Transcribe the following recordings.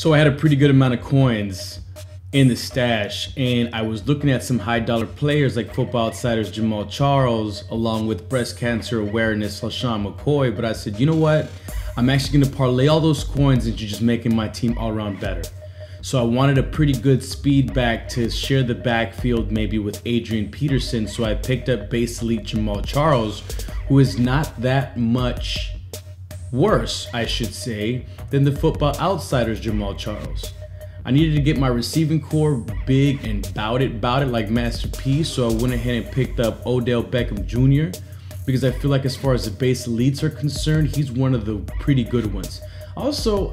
So I had a pretty good amount of coins in the stash, and I was looking at some high dollar players like Football Outsiders Jamal Charles, along with breast cancer awareness LaShawn McCoy, but I said, you know what? I'm actually gonna parlay all those coins into just making my team all around better. So I wanted a pretty good speed back to share the backfield maybe with Adrian Peterson, so I picked up base elite Jamal Charles, who is not that much worse, I should say, than the Football Outsiders Jamal Charles. I needed to get my receiving core big and bout it like Master P, so I went ahead and picked up Odell Beckham Jr. because I feel like as far as the base elites are concerned, he's one of the pretty good ones. Also,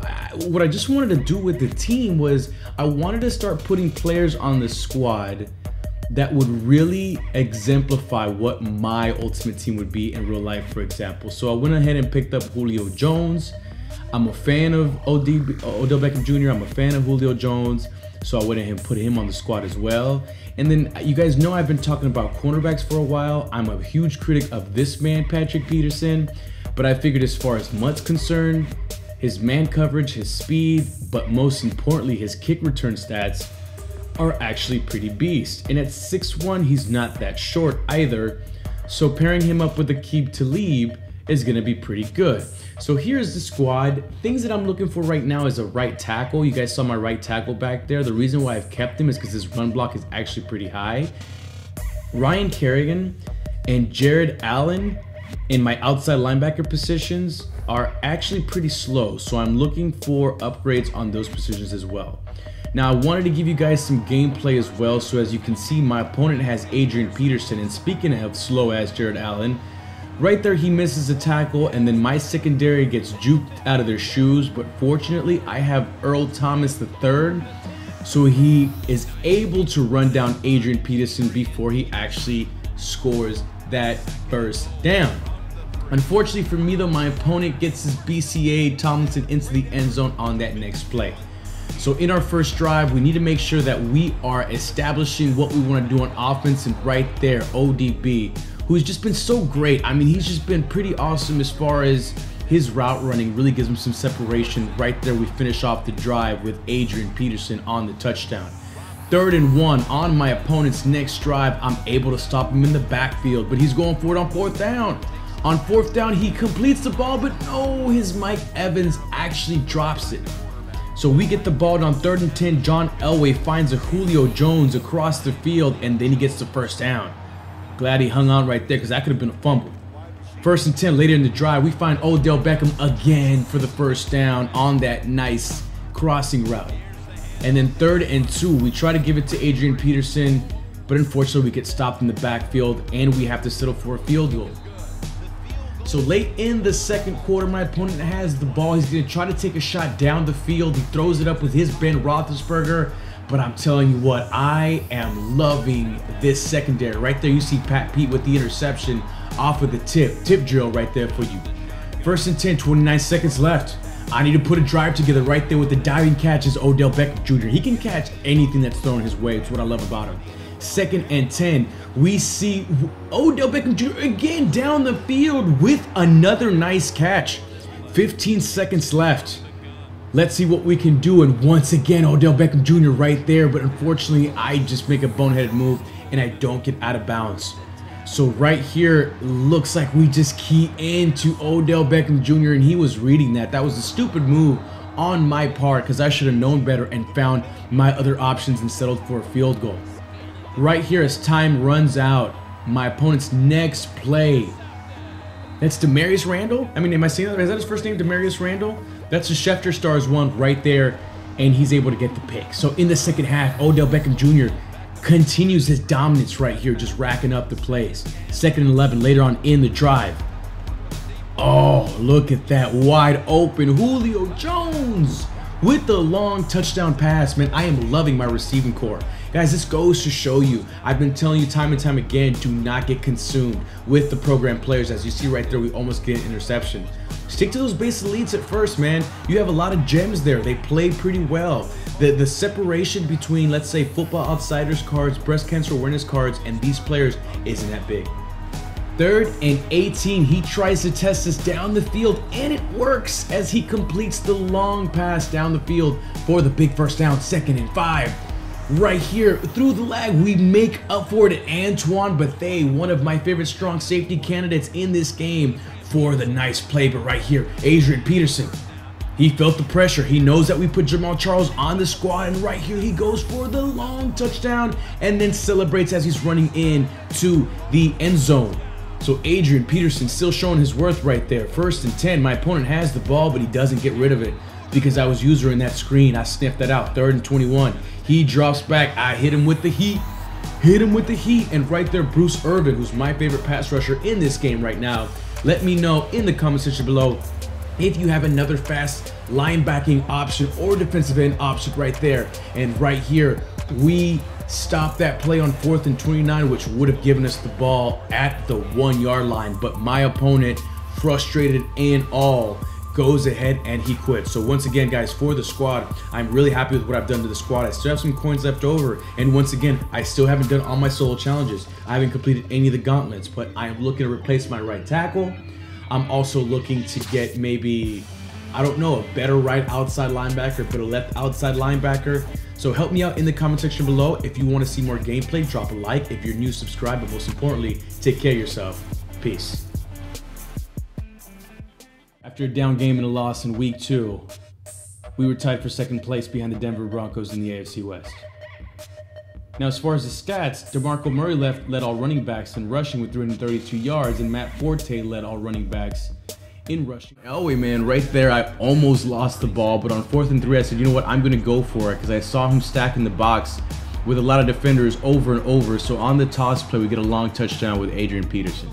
what I just wanted to do with the team was I wanted to start putting players on the squad that would really exemplify what my ultimate team would be in real life, for example. So I went ahead and picked up Julio Jones. I'm a fan of Odell Beckham Jr. I'm a fan of Julio Jones, so I went ahead and put him on the squad as well. And then you guys know I've been talking about cornerbacks for a while. I'm a huge critic of this man, Patrick Peterson, but I figured as far as MUT's concerned, his man coverage, his speed, but most importantly, his kick return stats are actually pretty beast. And at 6'1", he's not that short either. So pairing him up with Aqib Talib is gonna be pretty good. So here's the squad. Things that I'm looking for right now is a right tackle. You guys saw my right tackle back there. The reason why I've kept him is because his run block is actually pretty high. Ryan Kerrigan and Jared Allen in my outside linebacker positions are actually pretty slow, so I'm looking for upgrades on those positions as well. Now I wanted to give you guys some gameplay as well, so as you can see my opponent has Adrian Peterson, and speaking of slow as Jared Allen, right there he misses a tackle, and then my secondary gets juked out of their shoes, but fortunately I have Earl Thomas III, so he is able to run down Adrian Peterson before he actually scores that first down. Unfortunately for me though, my opponent gets his BCA Tomlinson into the end zone on that next play. So in our first drive, we need to make sure that we are establishing what we want to do on offense, and right there, ODB, who's just been so great. I mean, he's just been pretty awesome as far as his route running, really gives him some separation. Right there, we finish off the drive with Adrian Peterson on the touchdown. 3rd and 1 on my opponent's next drive. I'm able to stop him in the backfield, but he's going for it on 4th down. On 4th down, he completes the ball, but no, his Mike Evans actually drops it. So we get the ball on 3rd and 10. John Elway finds a Julio Jones across the field, and then he gets the first down. Glad he hung on right there because that could have been a fumble. 1st and 10 later in the drive, we find Odell Beckham again for the first down on that nice crossing route. And then 3rd and 2, we try to give it to Adrian Peterson, but unfortunately we get stopped in the backfield and we have to settle for a field goal. So late in the second quarter, my opponent has the ball. He's going to try to take a shot down the field. He throws it up with his Ben Roethlisberger. But I'm telling you what, I am loving this secondary. Right there, you see Pat Pete with the interception off of the tip drill right there for you. 1st and 10, 29 seconds left. I need to put a drive together right there with the diving catches, Odell Beckham Jr. He can catch anything that's thrown his way. It's what I love about him. 2nd and 10, we see Odell Beckham Jr. again down the field with another nice catch. 15 seconds left. Let's see what we can do, and once again Odell Beckham Jr. right there, but unfortunately I just make a boneheaded move and I don't get out of bounds. So right here, looks like we just key into Odell Beckham Jr. and he was reading that. That was a stupid move on my part because I should have known better and found my other options and settled for a field goal. Right here, as time runs out, my opponent's next play. That's Demarius Randall? I mean, am I saying that? Is that his first name, Demarius Randall? That's the Schefter Stars one right there, and he's able to get the pick. So in the second half, Odell Beckham Jr. continues his dominance right here, just racking up the plays. 2nd and 11 later on in the drive. Oh, look at that wide open Julio Jones with the long touchdown pass. Man, I am loving my receiving core. Guys, this goes to show you, I've been telling you time and time again, do not get consumed with the program players. As you see right there, we almost get an interception. Stick to those base elites at first, man. You have a lot of gems there. They play pretty well. The separation between, let's say, Football Outsiders cards, breast cancer awareness cards, and these players isn't that big. 3rd and 18, he tries to test us down the field, and it works as he completes the long pass down the field for the big first down. 2nd and 5. Right here, through the lag, we make up for it. Antoine Bethea, one of my favorite strong safety candidates in this game, for the nice play. But right here, Adrian Peterson, he felt the pressure. He knows that we put Jamal Charles on the squad, and right here he goes for the long touchdown and then celebrates as he's running in to the end zone. So Adrian Peterson still showing his worth right there. 1st and 10, my opponent has the ball, but he doesn't get rid of it because I was user in that screen. I sniffed that out. 3rd and 21, he drops back. I hit him with the heat. And right there, Bruce Irvin, who's my favorite pass rusher in this game right now. Let me know in the comment section below if you have another fast linebacking option or defensive end option right there. And right here, we stop that play on 4th and 29, which would have given us the ball at the 1-yard line. But my opponent, frustrated and all, goes ahead and he quits. So once again, guys, for the squad, I'm really happy with what I've done to the squad. I still have some coins left over, and once again, I still haven't done all my solo challenges. I haven't completed any of the gauntlets, but I am looking to replace my right tackle. I'm also looking to get maybe, I don't know, a better right outside linebacker, but a left outside linebacker. So help me out in the comment section below. If you want to see more gameplay, drop a like. If you're new, subscribe, but most importantly, take care of yourself. Peace. After a down game and a loss in week 2, we were tied for 2nd place behind the Denver Broncos in the AFC West. Now, as far as the stats, DeMarco Murray led all running backs in rushing with 332 yards, and Matt Forte led all running backs in rushing. Elway, man, right there, I almost lost the ball, but on 4th and 3, I said, you know what, I'm going to go for it, because I saw him stack in the box with a lot of defenders over and over. So on the toss play, we get a long touchdown with Adrian Peterson.